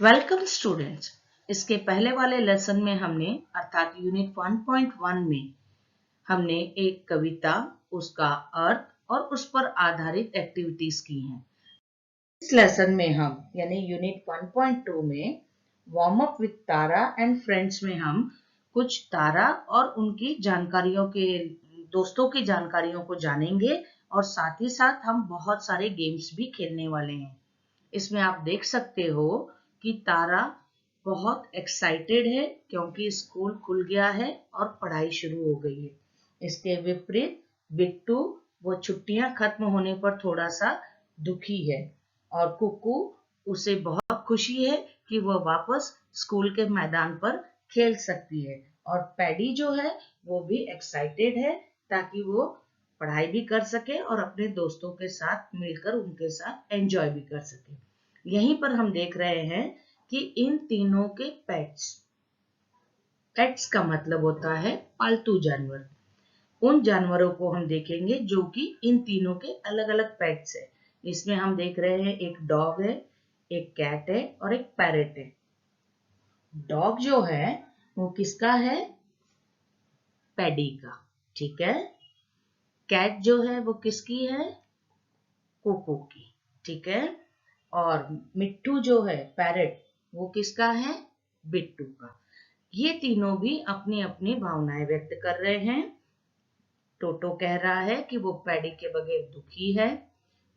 Welcome students. इसके पहले वाले लेसन में हमने अर्थात यूनिट 1.1 में हमने एक कविता, उसका अर्थ और उस पर आधारित एक्टिविटीज की हैं। इस लेसन में हम यानी यूनिट 1.2 में warm up with Tara and friends में हम कुछ तारा और उनकी जानकारियों के दोस्तों की जानकारियों को जानेंगे और साथ ही साथ हम बहुत सारे गेम्स भी खेलने वाले हैं। इसमें आप देख सकते हो कि तारा बहुत एक्साइटेड है क्योंकि स्कूल खुल गया है और पढ़ाई शुरू हो गई है। इसके विपरीत बिट्टू वो छुट्टियां खत्म होने पर थोड़ा सा दुखी है और कुकू उसे बहुत खुशी है कि वह वापस स्कूल के मैदान पर खेल सकती है और पैडी जो है वो भी एक्साइटेड है ताकि वो पढ़ाई भी कर सके और अपने दोस्तों के साथ मिलकर उनके साथ एंजॉय भी कर सके। यहीं पर हम देख रहे हैं कि इन तीनों के पेट्स का मतलब होता है पालतू जानवर। उन जानवरों को हम देखेंगे जो कि इन तीनों के अलग अलग पेट्स है। इसमें हम देख रहे हैं एक डॉग है, एक कैट है और एक पैरेट है। डॉग जो है वो किसका है? पैडी का, ठीक है। कैट जो है वो किसकी है? कोको की, ठीक है। और मिट्टू जो है पैरेट वो किसका है? बिट्टू का। ये तीनों भी अपनी अपनी भावनाएं व्यक्त कर रहे हैं। टोटो कह रहा है कि वो पैडी के बगैर दुखी है।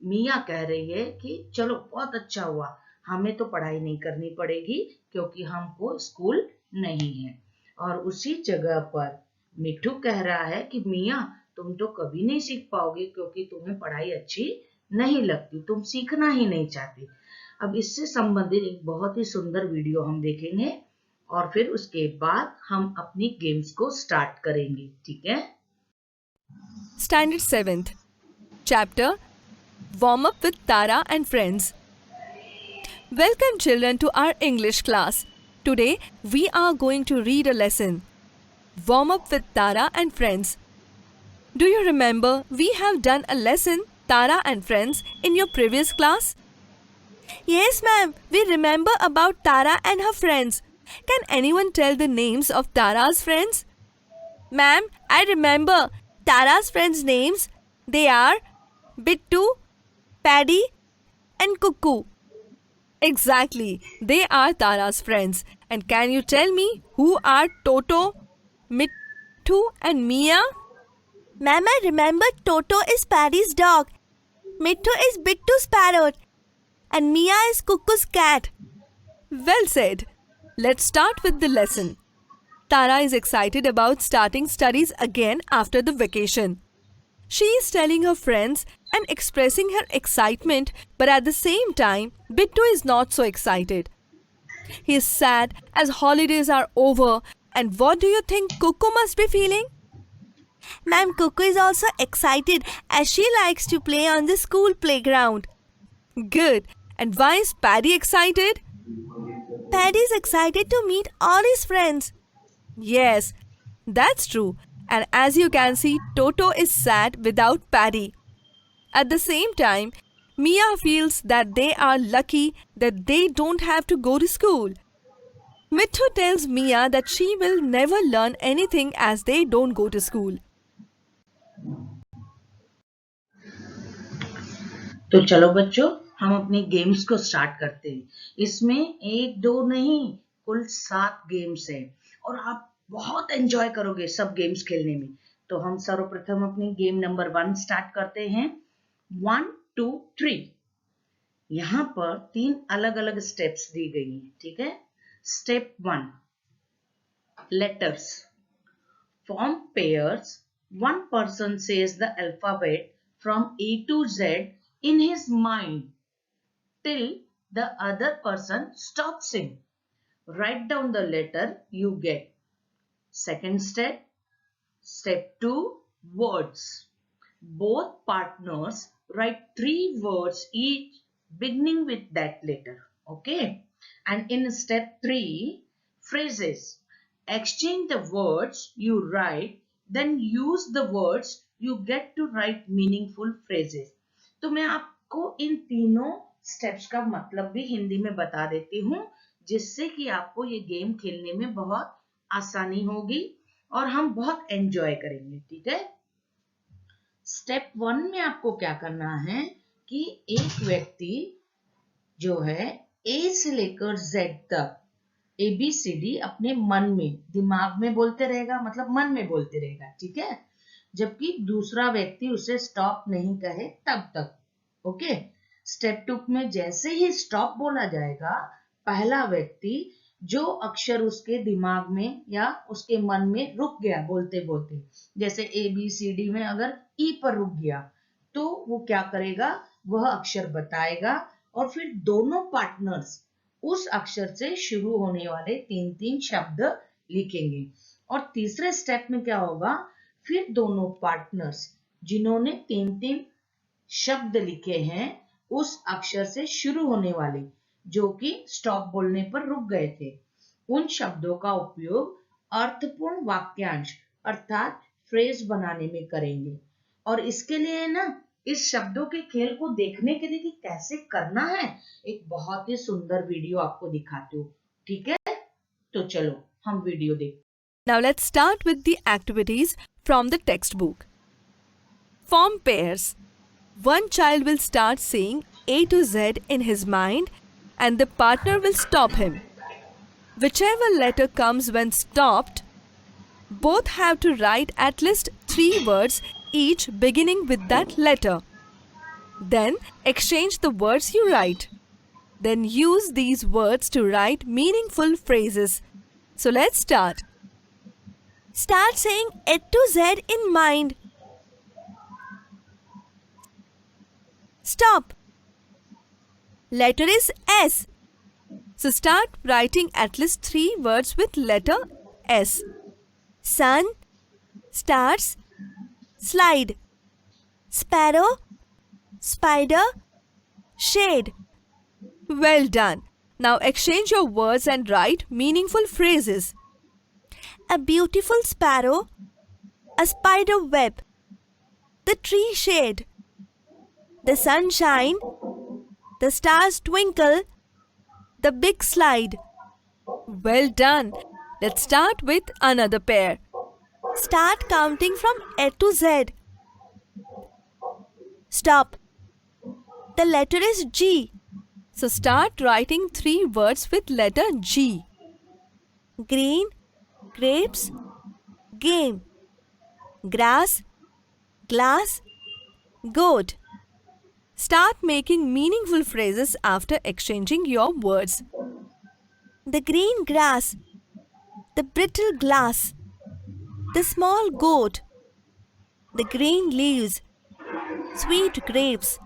मिया कह रही है कि चलो बहुत अच्छा हुआ, हमें तो पढ़ाई नहीं करनी पड़ेगी क्योंकि हमको स्कूल नहीं है। और उसी जगह पर मिट्टू कह रहा है कि मिया तुम तो कभी नहीं सीख पाओगे क्योंकि तुम्हें पढ़ाई अच्छी नहीं लगती, तुम सीखना ही नहीं चाहती। अब इससे संबंधित एक बहुत ही सुंदर वीडियो हम देखेंगे और फिर उसके बाद हम अपनी गेम्स को स्टार्ट करेंगे, ठीक है। Standard 7th Chapter Warm Up with Tara and Friends. Welcome children to our English class. Today we are going to read a lesson. Warm Up with Tara and Friends. Do you remember we have done a lesson Tara and Friends in your previous class? Yes ma'am, we remember about Tara and her friends. Can anyone tell the names of Tara's friends? Ma'am, I remember Tara's friends' names. They are Bittu, Paddy, and Cuckoo. Exactly, they are Tara's friends. And can you tell me who are Toto, Mittu, and Mia? Ma'am, I remember Toto is Paddy's dog, Mittu is Bittu's parrot, and Mia is Cuckoo's cat. Well said. Let's start with the lesson. Tara is excited about starting studies again after the vacation. She is telling her friends and expressing her excitement, but at the same time, Bittu is not so excited. He is sad as holidays are over, and what do you think Cuckoo must be feeling? Ma'am, Cuckoo is also excited as she likes to play on the school playground. Good. And why is Paddy excited? Paddy is excited to meet all his friends. Yes, that's true. And as you can see, Toto is sad without Paddy. At the same time, Mia feels that they are lucky that they don't have to go to school. Mithu tells Mia that she will never learn anything as they don't go to school. तो चलो बच्चों, हम अपनी games को start करते हैं। इसमें एक दो नहीं, कुल 7 गेम्स हैं और आप बहुत एंजॉय करोगे सब गेम्स खेलने में। तो हम सर्वप्रथम अपनी गेम नंबर 1 स्टार्ट करते हैं। 1, 2, 3। यहाँ पर 3 अलग अलग स्टेप्स दी गई हैं, ठीक है। Step 1, letters. Form pairs. One person says the alphabet from A to Z in his mind till the other person stops him. Write down the letter you get. Second step, step 2, words. Both partners write 3 words each beginning with that letter. Okay? And in step 3, phrases. Exchange the words you write, then use the words you get to write meaningful phrases. तो मैं आपको इन तीनों steps का मतलब भी हिंदी में बता देती हूँ जिससे कि आपको ये गेम खेलने में बहुत आसानी होगी और हम बहुत एंजॉय करेंगे। ठीक है, स्टेप 1 में आपको क्या करना है कि एक व्यक्ति जो है ए से लेकर जेड तक ABCD अपने मन में, दिमाग में बोलते रहेगा, मतलब मन में बोलते रहेगा। ठीक है, जबकि दूसरा व्यक्ति उसे स्टॉप नहीं कहे तब तक। ओके, स्टेप 2 में जैसे ही स्टॉप बोला जाएगा, पहला व्यक्ति जो अक्षर उसके दिमाग में या उसके मन में रुक गया बोलते बोलते, जैसे ABCD में अगर ई पर रुक गया तो वो क्या करेगा, वह अक्षर बताएगा और फिर दोनों पार्टनर्स उस अक्षर से शुरू होने वाले 3-3 शब्द लिखेंगे। और तीसरे स्टेप में क्या होगा, फिर दोनों पार्टनर्स जिन्होंने 3-3 शब्द लिखे हैं उस अक्षर से शुरू होने वाले, जो कि स्टॉप बोलने पर रुक गए थे, उन शब्दों का उपयोग अर्थपूर्ण वाक्यांश अर्थात फ्रेज बनाने में करेंगे। और इसके लिए ना, इस शब्दों के खेल को देखने के लिए कि कैसे करना है, एक बहुत ही सुंदर वीडियो आपको दिखाती हूँ। ठीक है, तो चलो हम वीडियो देखते हैं। Now let's start with the activities from the textbook. Form pairs. One child will start saying A to Z in his mind and the partner will stop him. Whichever letter comes when stopped, both have to write at least 3 words each beginning with that letter. Then exchange the words you write. Then use these words to write meaningful phrases. So let's start. Start saying A to Z in mind. Stop. Letter is S. So start writing at least 3 words with letter S. Sun, stars, slide. Sparrow, spider, shade. Well done. Now exchange your words and write meaningful phrases. A beautiful sparrow, a spider web, the tree shade, the sunshine, the stars twinkle, the big slide. Well done. Let's start with another pair. Start counting from A to Z. Stop. The letter is G. So start writing 3 words with letter G. Green, grapes, game. Grass, glass, goat. Start making meaningful phrases after exchanging your words. The green grass, the brittle glass, the small goat, the green leaves, sweet grapes,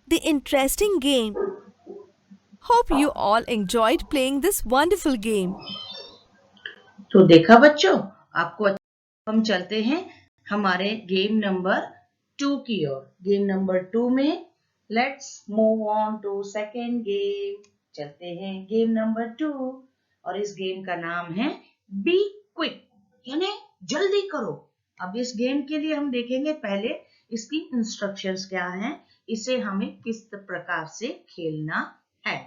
the interesting game. Hope you all enjoyed playing this wonderful game. तो देखा बच्चों, आपको हम चलते हैं हमारे game number 2 की ओर। Game number 2 में let's move on to second game. चलते हैं गेम नंबर 2 और इस गेम का नाम है बी क्विक, यानी जल्दी करो। अब इस गेम के लिए हम देखेंगे पहले इसकी इंस्ट्रक्शंस क्या हैं, इसे हमें किस प्रकार से खेलना है।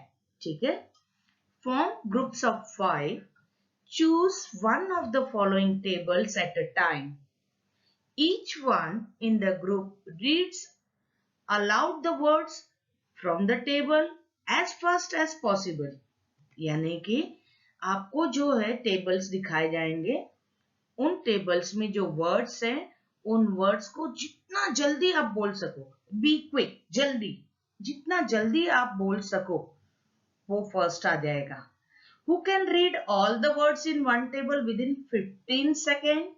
ठीक है, form groups of 5, choose one of the following tables at a time. Each one in the group reads aloud the words from the table as fast as possible. यानी कि आपको जो है टेबल्स दिखाए जाएंगे, उन टेबल्स में जो वर्ड्स हैं उन वर्ड्स को जितना जल्दी आप बोल सको, बी क्विक, जल्दी, जितना जल्दी आप बोल सको वो फर्स्ट आ जाएगा। Who can read all the words in one table within 15 seconds?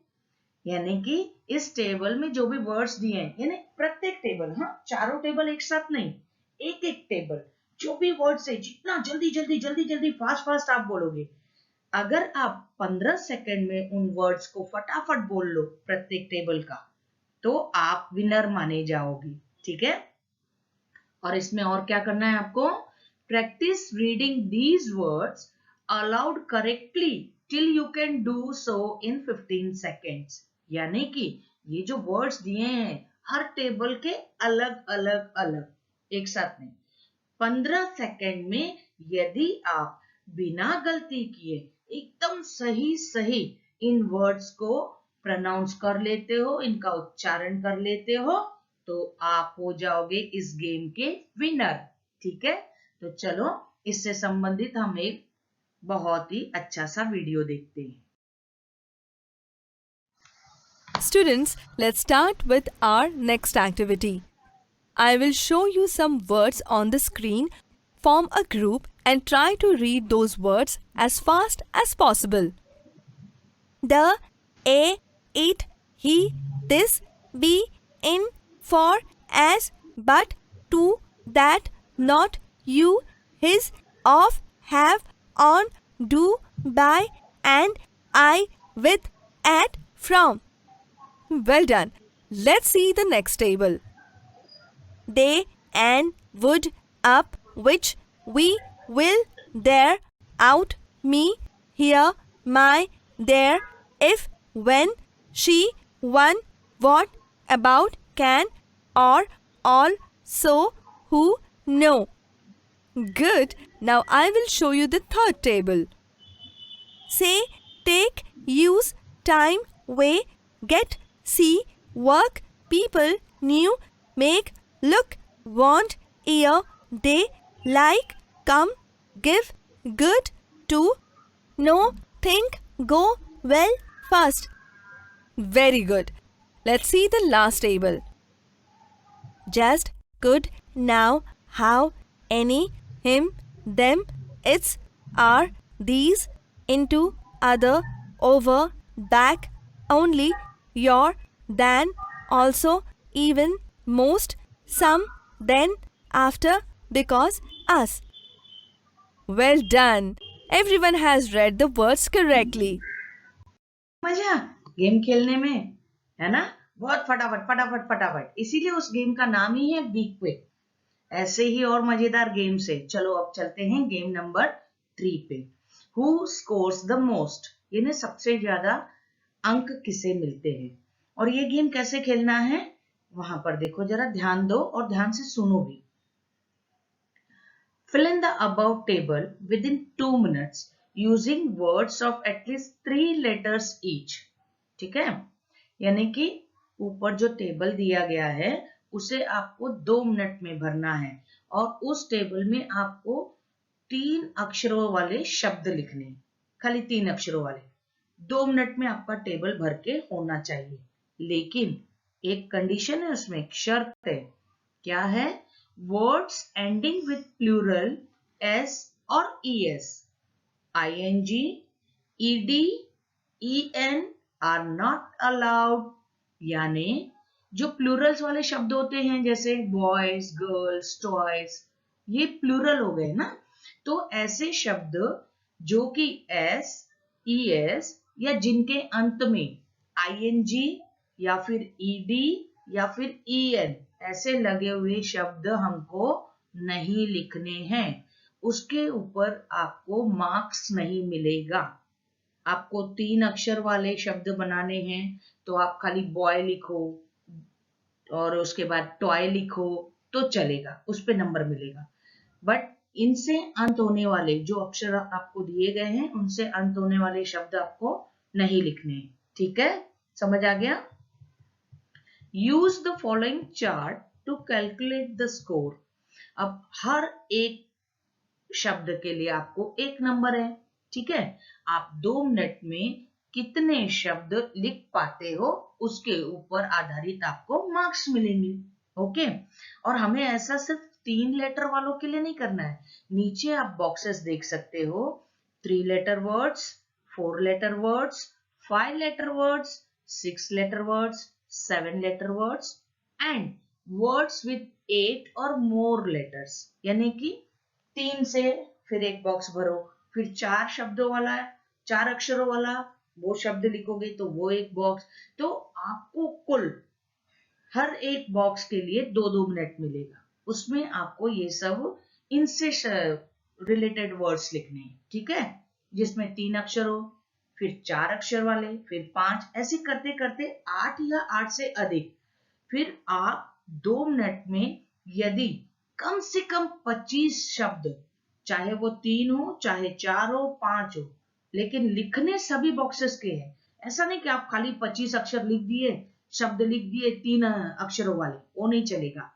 यानी कि इस टेबल में जो भी वर्ड्स दिए हैं, यानी प्रत्येक टेबल, हाँ चारों टेबल एक साथ नहीं, एक एक टेबल जो भी वर्ड्स है जितना जल्दी जल्दी जल्दी जल्दी फास्ट फास्ट आप बोलोगे, अगर आप 15 सेकंड में उन वर्ड्स को फटाफट बोल लो प्रत्येक टेबल का, तो आप विनर माने जाओगे। ठीक है, और इसमें और क्या करना है आपको, practice reading these words aloud correctly till you can do so in 15 seconds. यानी कि ये जो वर्ड्स दिए हैं हर टेबल के अलग अलग अलग, एक साथ नहीं, 15 सेकंड में यदि आप बिना गलती किए एकदम सही सही इन वर्ड्स को प्रोनाउंस कर लेते हो, इनका उच्चारण कर लेते हो, तो आप हो जाओगे इस गेम के विनर। ठीक है, तो चलो इससे संबंधित हम एक बहुत ही अच्छा सा वीडियो देखते हैं। Students, let's start with our next activity. I will show you some words on the screen. Form a group and try to read those words as fast as possible. The, a, it, he, this, be, in, for, as, but, to, that, not, you, his, of, have, on, do, by, and, I, with, at, from. Well done. Let's see the next table. They, and, would, up, which, we, will, there, out, me, here, my, there, if, when, she, one, what, about, can, or, all, so, who, no. Good. Now I will show you the third table. Say, take, use, time, way, get, see, work, people, new, make, look, want, ear, day, like, come, give, good, to, know, think, go, well, fast. Very good. Let's see the last table. Just, could, now, how, any, him, them, its, are, these, into, other, over, back, only, your, than, also, even, most, some, then, after, because, us. Well done. Everyone has read the words correctly. मजा game खेलने में, है ना? बहुत फटाफट फटाफट फटाफट, इसीलिए उस गेम का नाम ही है बी क्विक। ऐसे ही और मजेदार गेम से चलो अब चलते हैं गेम नंबर 3 पे। हु स्कोर्स द मोस्ट, यानी सबसे ज्यादा अंक किसे मिलते हैं। और ये गेम कैसे खेलना है वहां पर देखो, जरा ध्यान दो और ध्यान से सुनो भी। Fill in the above table within 2 minutes using words of at least 3 letters each. ठीक है, यानी कि ऊपर जो टेबल दिया गया है उसे आपको 2 मिनट में भरना है और उस टेबल में आपको 3 अक्षरों वाले शब्द लिखने, खाली 3 अक्षरों वाले। 2 मिनट में आपका टेबल भर के होना चाहिए, लेकिन एक कंडीशन है, उसमें एक शर्त है। क्या है? Words ending with plural s or es, ing, ed, en are not allowed। यानी जो प्लूरल्स वाले शब्द होते हैं जैसे बॉयज, गर्ल्स, टॉयज, ये प्लूरल हो गए ना, तो ऐसे शब्द जो कि एस, es या जिनके अंत में ing या फिर ed या फिर en ऐसे लगे हुए शब्द हमको नहीं लिखने हैं, उसके ऊपर आपको मार्क्स नहीं मिलेगा। आपको 3 अक्षर वाले शब्द बनाने हैं तो आप खाली बॉय लिखो और उसके बाद टॉय लिखो तो चलेगा, उस पे नंबर मिलेगा। बट इनसे अंत होने वाले जो अक्षर आपको दिए गए हैं उनसे अंत होने वाले शब्द आपको नहीं लिखने। ठीक है, समझ आ गया? Use the following chart to calculate the score. अब हर एक शब्द के लिए आपको 1 नंबर है। ठीक है, आप 2 मिनट में कितने शब्द लिख पाते हो उसके ऊपर आधारित आपको मार्क्स मिलेंगे। ओके, और हमें ऐसा सिर्फ 3 लेटर वालों के लिए नहीं करना है। नीचे आप बॉक्सेस देख सकते हो, 3 letter words, 4 letter words, 5 letter words, 6 letter words, 7 letter words and words with 8 or more letters। यानी कि 3 से फिर एक बॉक्स भरो, फिर 4 शब्दों वाला, 4 अक्षरों वाला वो शब्द लिखोगे तो वो एक बॉक्स। तो आपको कुल हर एक बॉक्स के लिए 2-2 मिनट मिलेगा, उसमें आपको ये सब इनसे रिलेटेड वर्ड्स लिखने हैं। ठीक है, जिसमें 3 अक्षर हो, फिर 4 अक्षर वाले, फिर 5, ऐसे करते करते 8 या 8 से अधिक। फिर आप 2 मिनट में यदि कम से कम 25 शब्द चाहे वो 3 हो, चाहे 4 हो, 5 हो, लेकिन लिखने सभी बॉक्सेस के हैं। ऐसा नहीं कि आप खाली 25 अक्षर लिख दिए, शब्द लिख दिए 3 अक्षरों वाले, वो नहीं चलेगा।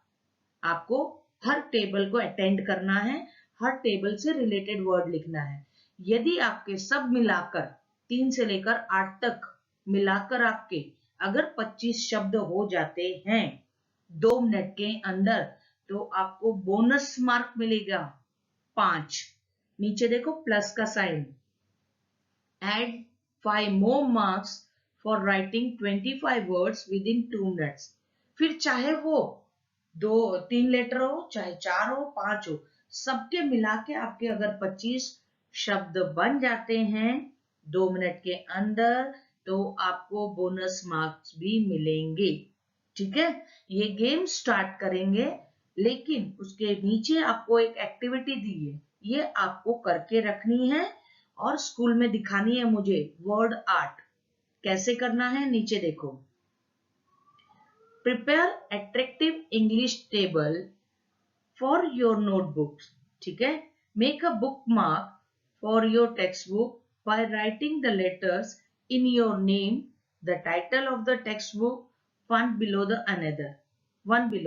आपको हर टेबल को अटेंड करना है, हर टेबल से रिलेटेड वर्ड लिखना है। यदि आपके सब मिलाकर 3 से लेकर 8 तक मिलाकर आपके अगर 25 शब्द हो जाते हैं 2 मिनट के अंदर, तो आपको बोनस मार्क मिलेगा 5। नीचे देखो प्लस का sign. Add 5 more marks for writing 25 words within 2 minutes। फिर चाहे वो 3 लेटर हो, चाहे 4 हो, 5 हो, सबके मिला के आपके अगर 25 शब्द बन जाते हैं 2 मिनट के अंदर, तो आपको बोनस मार्क्स भी मिलेंगे। ठीक है, ये गेम स्टार्ट करेंगे, लेकिन उसके नीचे आपको एक एक्टिविटी दी है, ये आपको करके रखनी है और स्कूल में दिखानी है मुझे। वर्ड आर्ट कैसे करना है नीचे देखो। Prepare attractive English table for your notebooks. ठीक है, make a book mark for your text book by writing the letters in your name, the title of the text book, one below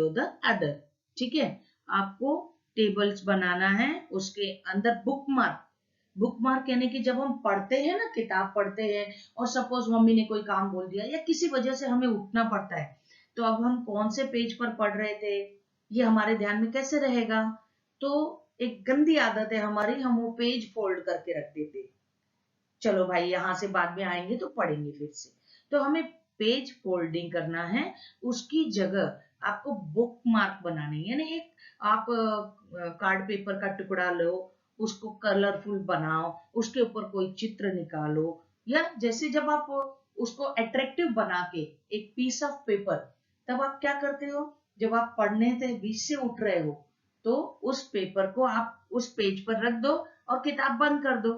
the other. ठीक है, आपको tables बनाना है, उसके अंदर book mark यानी कि जब हम पढ़ते हैं ना, किताब पढ़ते हैं और सपोज मम्मी ने कोई काम बोल दिया या किसी वजह से हमें उठना पड़ता है, तो अब हम कौन से पेज पर पढ़ रहे थे ये हमारे ध्यान में कैसे रहेगा। तो एक गंदी आदत है हमारी, हम वो पेज फोल्ड करके रख देते। चलो भाई यहां से बाद में आएंगे तो पढ़ेंगे फिर से। तो हमें पेज फोल्डिंग करना है, उसकी जगह आपको बुक मार्क बनाने, यानी एक आप कार्ड पेपर का टुकड़ा लो, उसको कलरफुल बनाओ, उसके ऊपर कोई चित्र निकालो, या जैसे जब आप उसको अट्रैक्टिव बना के एक पीस ऑफ पेपर, तब आप क्या करते हो, जब आप पढ़ने से बीच से उठ रहे हो तो उस पेपर को आप उस पेज पर रख दो और किताब बंद कर दो।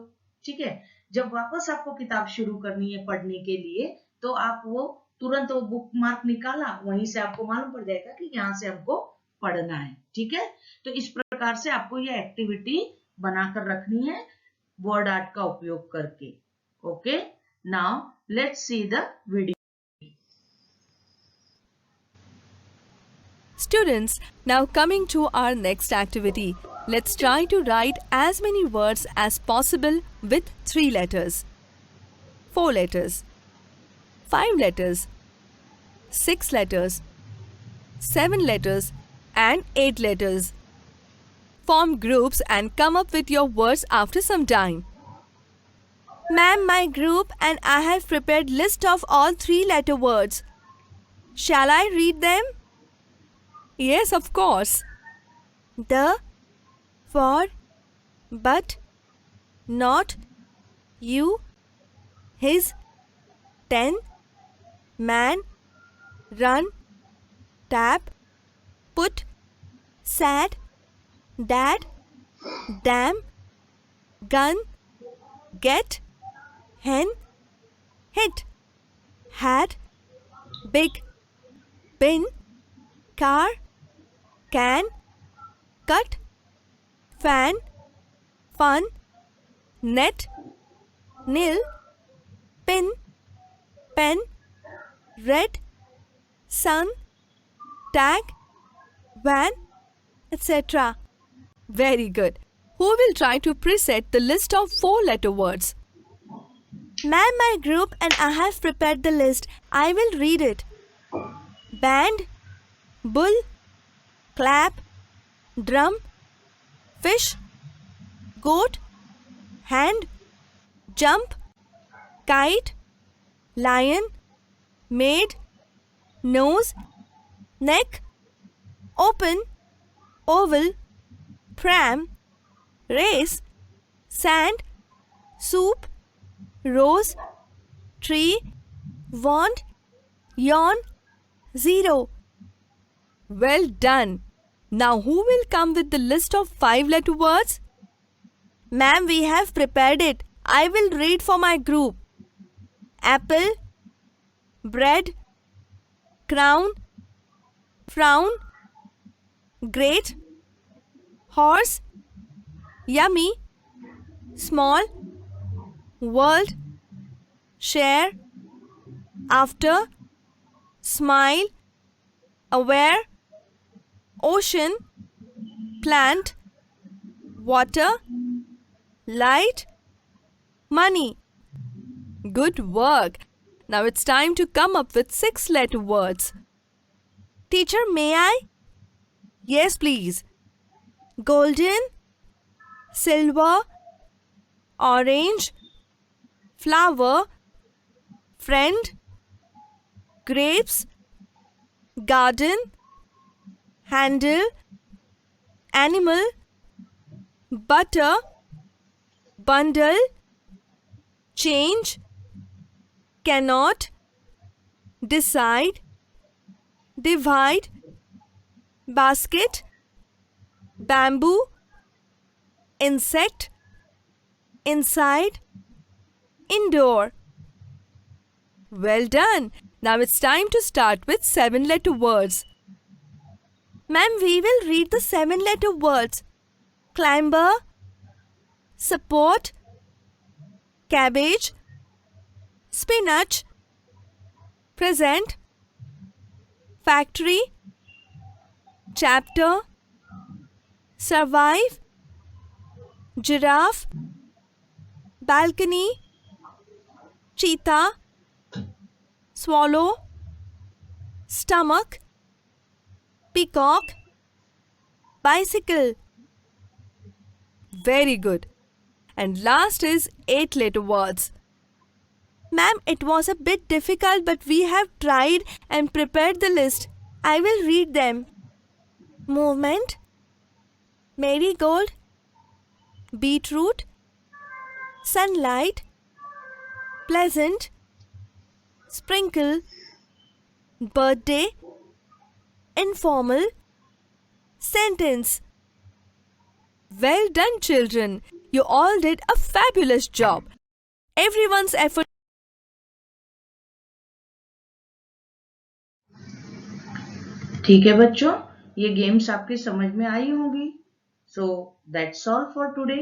ठीक है, जब वापस आपको किताब शुरू करनी है पढ़ने के लिए, तो आप वो तुरंत वो बुक मार्क निकाला, वहीं से आपको मालूम पड़ जाएगा कि यहाँ से हमको पढ़ना है। ठीक है, तो इस प्रकार से आपको ये एक्टिविटी बनाकर रखनी है वर्ड आर्ट का उपयोग करके। Okay, now let's see the video. Students, now coming to our next activity. Let's try to write as many words as possible with 3 letters, 4 letters, 5 letters, 6 letters, 7 letters and 8 letters. Form groups and come up with your words after some time. Ma'am, my group and I have prepared list of all 3-letter words. Shall I read them? Yes, of course. The, for, but, not, you, his, 10, man, run, tap, put, sad, dad, damn, gun, get, hen, hit, hat, big, bin, car, can, cut, fan, fun, net, nil, pin, pen, red, sun, tag, van, etc. Very good. Who will try to preset the list of 4-letter words? Ma'am, my group and I have prepared the list. I will read it. Band, bull, clap, drum, fish, goat, hand, jump, kite, lion, maid, nose, neck, open, oval, pram, race, sand, soup, rose, tree, wand, yawn, zero. Well done. Now who will come with the list of 5-letter words? Ma'am, we have prepared it. I will read for my group. Apple, bread, crown, frown, great, horse, yummy, small, world, share, after, smile, aware, ocean, plant, water, light, money. Good work. Now it's time to come up with 6-letter words. Teacher, may I? Yes, please. Golden, silver, orange, flower, friend, grapes, garden, handle, animal, butter, bundle, change, cannot, decide, divide, basket, bamboo, insect, inside, indoor. Well done. Now it's time to start with 7-letter words. Ma'am, we will read the 7-letter words. Climber, support, cabbage, spinach, present, factory, chapter, survive, giraffe, balcony, cheetah, swallow, stomach, peacock, bicycle. Very good. And last is 8-letter words. Ma'am, it was a bit difficult, but we have tried and prepared the list. I will read them. Movement, marigold, beetroot, sunlight, pleasant, sprinkle, birthday, informal, sentence. Well done, children. You all did a fabulous job. Everyone's effort. ठीक है बच्चों, ये games आपकी समझ में आई होंगी. So that's all for today.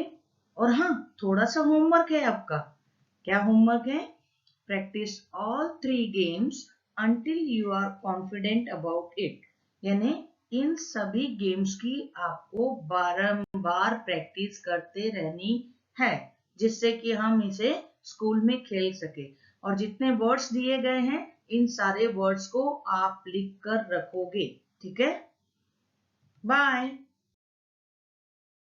और हाँ, थोड़ा सा होमवर्क है आपका. क्या होमवर्क है? Practice all 3 games until you are confident about it. यानी इन सभी गेम्स की आपको बारंबार प्रैक्टिस करते रहनी है, जिससे कि हम इसे स्कूल में खेल सके. और जितने वर्ड्स दिए गए हैं, इन सारे वर्ड्स को आप लिख कर रखोगे. ठीक है? बाय.